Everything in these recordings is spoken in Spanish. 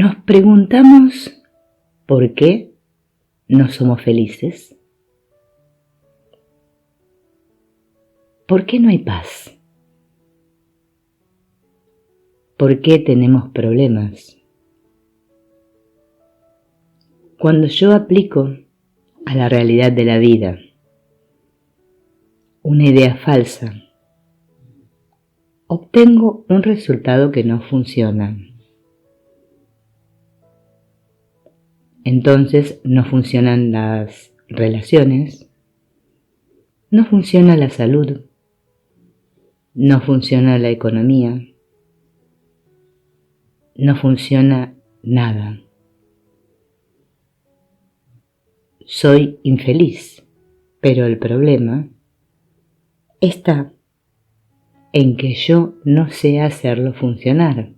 Nos preguntamos por qué no somos felices. ¿Por qué no hay paz? ¿Por qué tenemos problemas? Cuando yo aplico a la realidad de la vida una idea falsa, obtengo un resultado que no funciona. Entonces no funcionan las relaciones, no funciona la salud, no funciona la economía, no funciona nada. Soy infeliz, pero el problema está en que yo no sé hacerlo funcionar.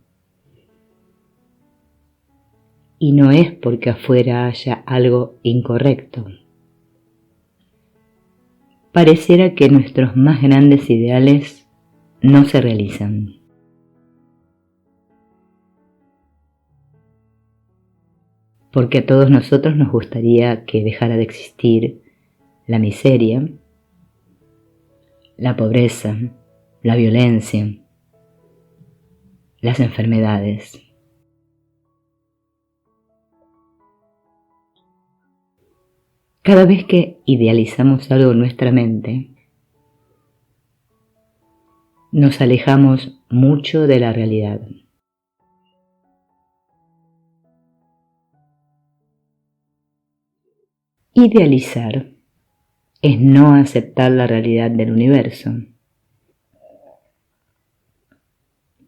Y no es porque afuera haya algo incorrecto. Pareciera que nuestros más grandes ideales no se realizan. Porque a todos nosotros nos gustaría que dejara de existir la miseria, la pobreza, la violencia, las enfermedades. Cada vez que idealizamos algo en nuestra mente, nos alejamos mucho de la realidad. Idealizar es no aceptar la realidad del universo.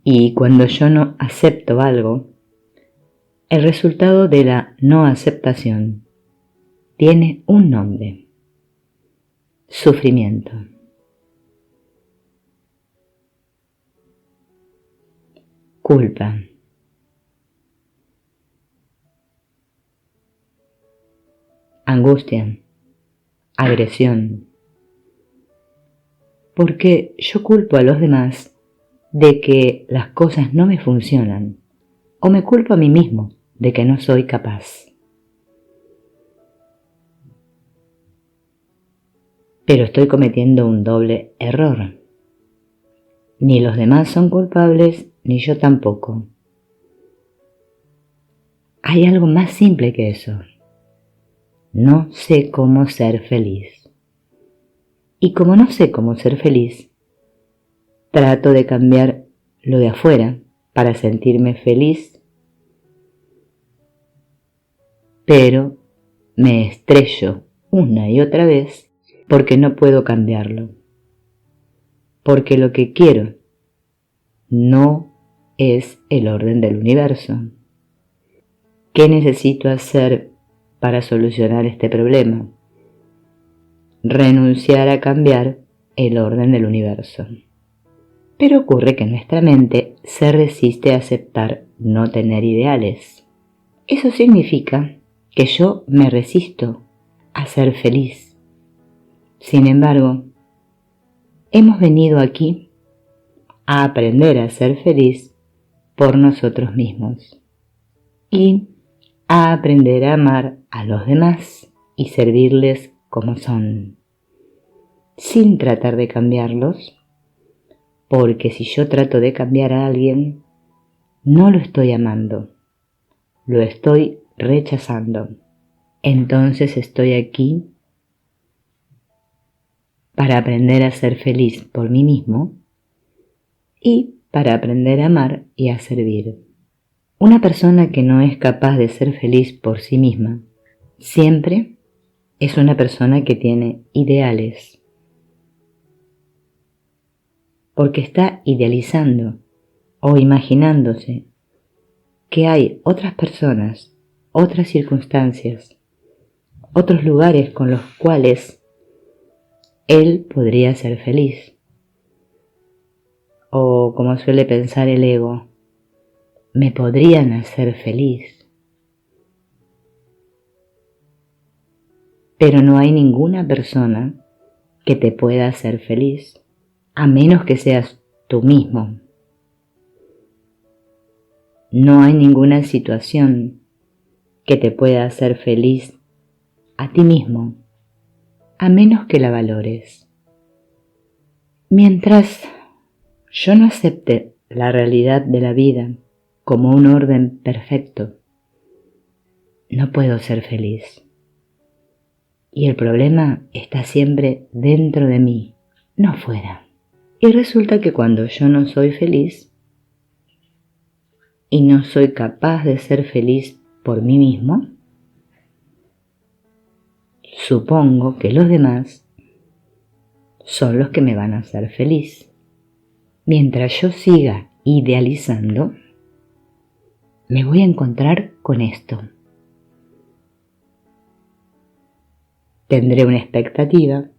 Y cuando yo no acepto algo, el resultado de la no aceptación tiene un nombre: sufrimiento. Culpa. Angustia. Agresión. Porque yo culpo a los demás de que las cosas no me funcionan, o me culpo a mí mismo de que no soy capaz. Pero estoy cometiendo un doble error. Ni los demás son culpables, ni yo tampoco. Hay algo más simple que eso. No sé cómo ser feliz. Y como no sé cómo ser feliz, trato de cambiar lo de afuera para sentirme feliz, pero me estrello una y otra vez porque no puedo cambiarlo. Porque lo que quiero no es el orden del universo. ¿Qué necesito hacer para solucionar este problema? Renunciar a cambiar el orden del universo. Pero ocurre que nuestra mente se resiste a aceptar no tener ideales. Eso significa que yo me resisto a ser feliz. Sin embargo, hemos venido aquí a aprender a ser feliz por nosotros mismos y a aprender a amar a los demás y servirles como son, sin tratar de cambiarlos, porque si yo trato de cambiar a alguien, no lo estoy amando, lo estoy rechazando. Entonces estoy aquí para aprender a ser feliz por mí mismo y para aprender a amar y a servir. Una persona que no es capaz de ser feliz por sí misma siempre es una persona que tiene ideales, porque está idealizando o imaginándose que hay otras personas, otras circunstancias, otros lugares con los cuales él podría ser feliz. O como suele pensar el ego, me podrían hacer feliz. Pero no hay ninguna persona que te pueda hacer feliz, a menos que seas tú mismo. no hay ninguna situación que te pueda hacer feliz a ti mismo, a menos que la valores. Mientras yo no acepte la realidad de la vida como un orden perfecto, no puedo ser feliz. Y el problema está siempre dentro de mí, no fuera. Y resulta que cuando yo no soy feliz y no soy capaz de ser feliz por mí mismo, supongo que los demás son los que me van a hacer feliz. Mientras yo siga idealizando, me voy a encontrar con esto. Tendré una expectativa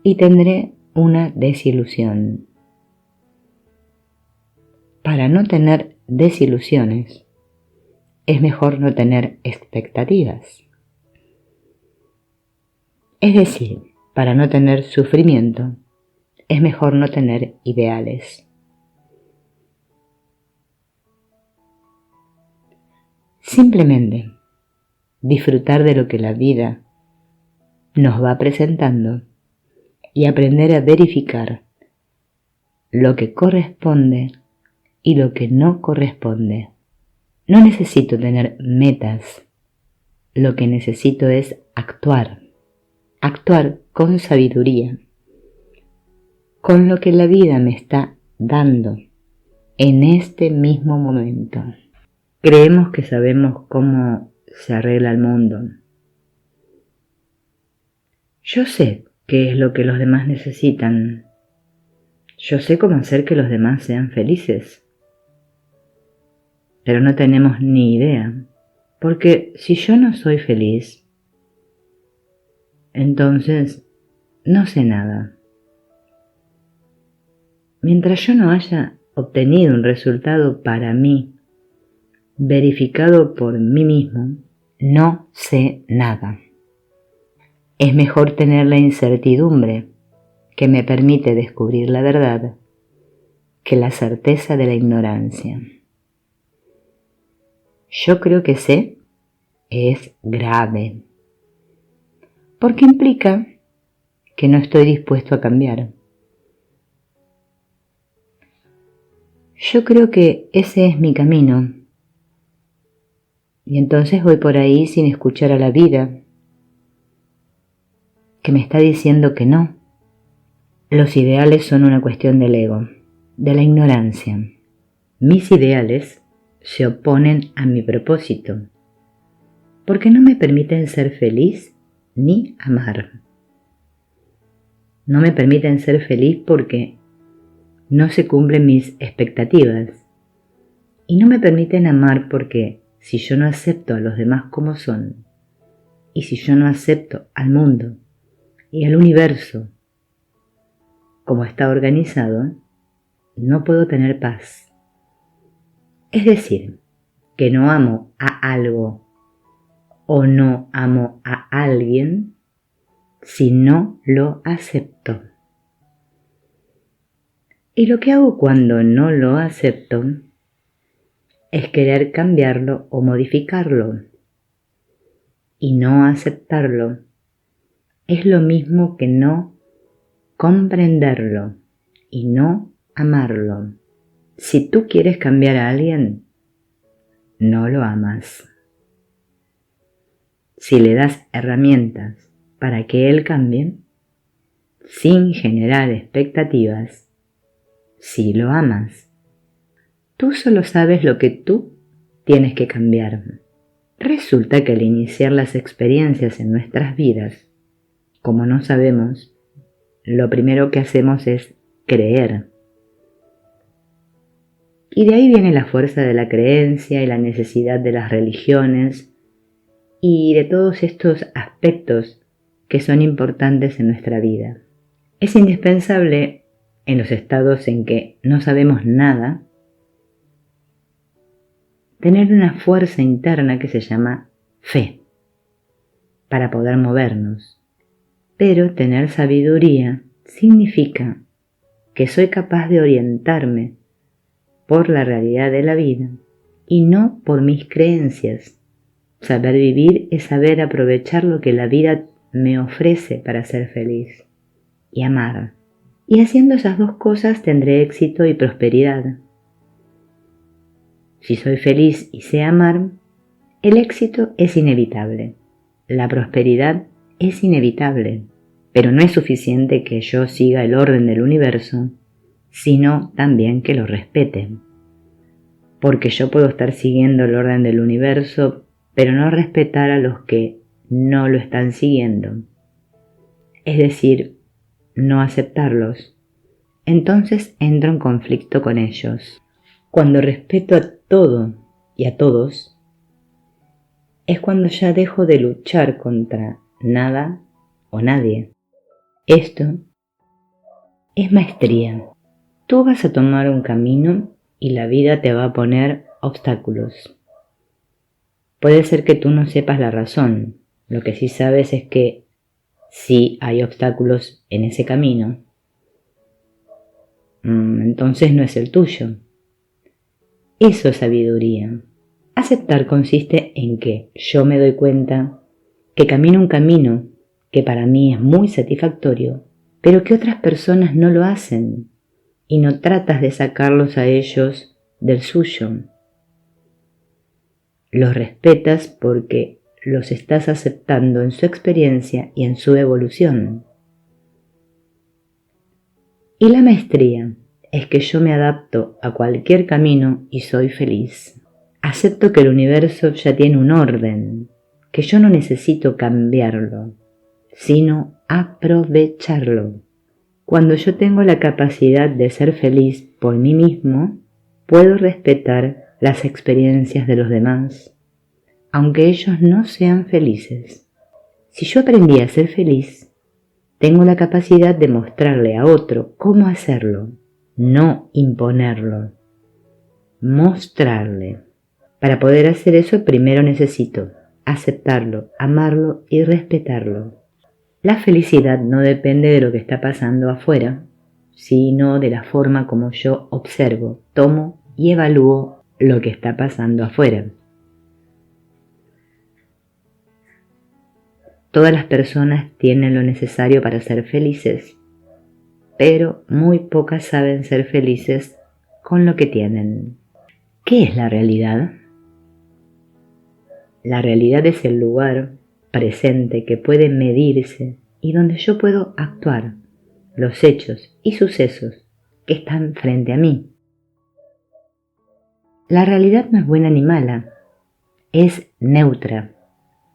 y tendré una desilusión. Para no tener desilusiones, es mejor no tener expectativas. Es decir, para no tener sufrimiento, es mejor no tener ideales. Simplemente disfrutar de lo que la vida nos va presentando y aprender a verificar lo que corresponde y lo que no corresponde. No necesito tener metas, lo que necesito es actuar con sabiduría, con lo que la vida me está dando en este mismo momento. Creemos que sabemos cómo se arregla el mundo. Yo sé qué es lo que los demás necesitan. Yo sé cómo hacer que los demás sean felices. Pero no tenemos ni idea, porque si yo no soy feliz, entonces no sé nada. Mientras yo no haya obtenido un resultado para mí, verificado por mí mismo, no sé nada. Es mejor tener la incertidumbre que me permite descubrir la verdad que la certeza de la ignorancia. Yo creo que sé es grave, porque implica que no estoy dispuesto a cambiar. Yo creo que ese es mi camino, y entonces voy por ahí sin escuchar a la vida, que me está diciendo que no. Los ideales son una cuestión del ego, de la ignorancia. Mis ideales se oponen a mi propósito, porque no me permiten ser feliz ni amar. No me permiten ser feliz porque no se cumplen mis expectativas, y no me permiten amar porque si yo no acepto a los demás como son, y si yo no acepto al mundo y al universo como está organizado, no puedo tener paz. Es decir, que no amo a algo o no amo a alguien si no lo acepto. Y lo que hago cuando no lo acepto es querer cambiarlo o modificarlo. Y no aceptarlo es lo mismo que no comprenderlo y no amarlo. Si tú quieres cambiar a alguien, no lo amas. Si le das herramientas para que él cambie, sin generar expectativas, sí lo amas. Tú solo sabes lo que tú tienes que cambiar. Resulta que al iniciar las experiencias en nuestras vidas, como no sabemos, lo primero que hacemos es creer. Y de ahí viene la fuerza de la creencia y la necesidad de las religiones y de todos estos aspectos que son importantes en nuestra vida. Es indispensable en los estados en que no sabemos nada, tener una fuerza interna que se llama fe, para poder movernos. Pero tener sabiduría significa que soy capaz de orientarme por la realidad de la vida y no por mis creencias. Saber vivir es saber aprovechar lo que la vida me ofrece para ser feliz y amar. Y haciendo esas dos cosas tendré éxito y prosperidad. Si soy feliz y sé amar, el éxito es inevitable. La prosperidad es inevitable. Pero no es suficiente que yo siga el orden del universo, sino también que lo respete. Porque yo puedo estar siguiendo el orden del universo, pero no respetar a los que no lo están siguiendo. Es decir, no aceptarlos. Entonces entro en conflicto con ellos. Cuando respeto a todo y a todos, es cuando ya dejo de luchar contra nada o nadie. Esto es maestría. Tú vas a tomar un camino y la vida te va a poner obstáculos. Puede ser que tú no sepas la razón. Lo que sí sabes es que sí hay obstáculos en ese camino. Entonces no es el tuyo. Eso es sabiduría. Aceptar consiste en que yo me doy cuenta que camino un camino que para mí es muy satisfactorio, pero que otras personas no lo hacen, y no tratas de sacarlos a ellos del suyo. Los respetas porque los estás aceptando en su experiencia y en su evolución. Y la maestría es que yo me adapto a cualquier camino y soy feliz. Acepto que el universo ya tiene un orden, que yo no necesito cambiarlo, sino aprovecharlo. Cuando yo tengo la capacidad de ser feliz por mí mismo, puedo respetar las experiencias de los demás, aunque ellos no sean felices. Si yo aprendí a ser feliz, tengo la capacidad de mostrarle a otro cómo hacerlo, no imponerlo, mostrarle. Para poder hacer eso, primero necesito aceptarlo, amarlo y respetarlo. La felicidad no depende de lo que está pasando afuera, sino de la forma como yo observo, tomo y evalúo lo que está pasando afuera. Todas las personas tienen lo necesario para ser felices, pero muy pocas saben ser felices con lo que tienen. ¿Qué es la realidad? La realidad es el lugar presente que puede medirse y donde yo puedo actuar, los hechos y sucesos que están frente a mí. La realidad no es buena ni mala, es neutra.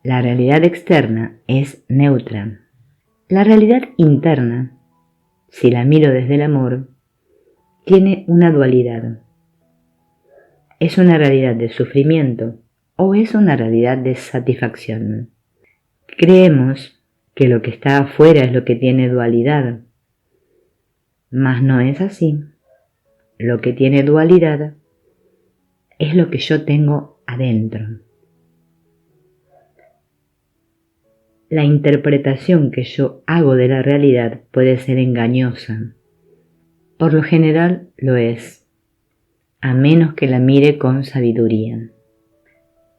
La realidad externa es neutra. La realidad interna, si la miro desde el amor, tiene una dualidad. ¿Es una realidad de sufrimiento o es una realidad de satisfacción? Creemos que lo que está afuera es lo que tiene dualidad, mas no es así. Lo que tiene dualidad es lo que yo tengo adentro. La interpretación que yo hago de la realidad puede ser engañosa. Por lo general lo es, a menos que la mire con sabiduría.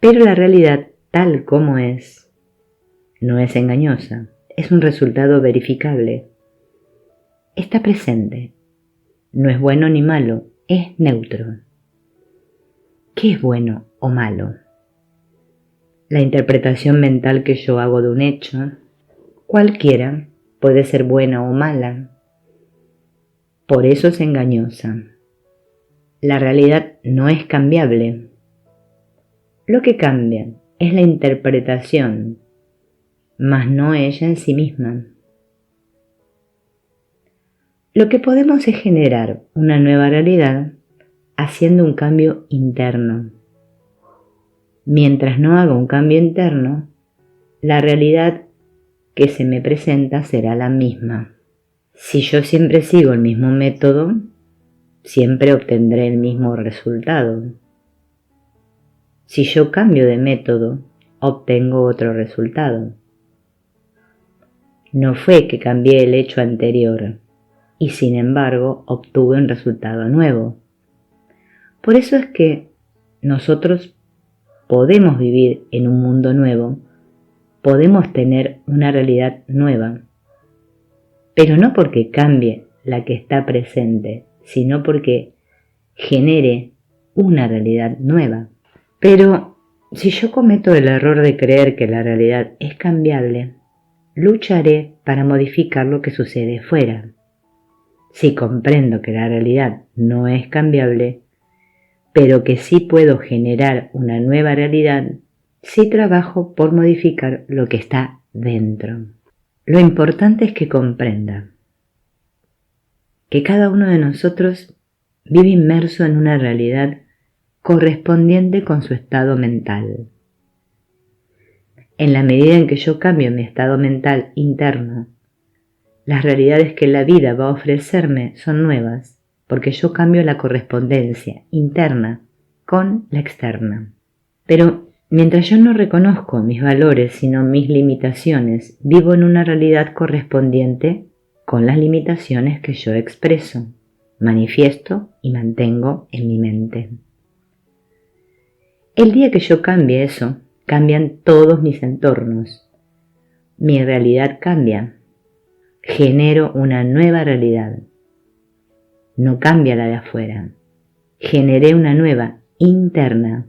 Pero la realidad tal como es, no es engañosa, es un resultado verificable. Está presente, no es bueno ni malo, es neutro. ¿Qué es bueno o malo? La interpretación mental que yo hago de un hecho, cualquiera, puede ser buena o mala. Por eso es engañosa. La realidad no es cambiable. Lo que cambia es la interpretación, mas no ella en sí misma. Lo que podemos es generar una nueva realidad haciendo un cambio interno. Mientras no haga un cambio interno, la realidad que se me presenta será la misma. Si yo siempre sigo el mismo método, siempre obtendré el mismo resultado. Si yo cambio de método, obtengo otro resultado. No fue que cambié el hecho anterior y sin embargo obtuve un resultado nuevo. Por eso es que nosotros podemos vivir en un mundo nuevo, podemos tener una realidad nueva, pero no porque cambie la que está presente, sino porque genere una realidad nueva. Pero si yo cometo el error de creer que la realidad es cambiable, lucharé para modificar lo que sucede fuera. Si comprendo que la realidad no es cambiable, pero que sí puedo generar una nueva realidad, sí trabajo por modificar lo que está dentro. Lo importante es que comprenda que cada uno de nosotros vive inmerso en una realidad correspondiente con su estado mental. En la medida en que yo cambio mi estado mental interno, las realidades que la vida va a ofrecerme son nuevas, porque yo cambio la correspondencia interna con la externa. Pero mientras yo no reconozco mis valores, sino mis limitaciones, vivo en una realidad correspondiente con las limitaciones que yo expreso, manifiesto y mantengo en mi mente. El día que yo cambie eso, cambian todos mis entornos. Mi realidad cambia. Genero una nueva realidad. No cambia la de afuera. Generé una nueva interna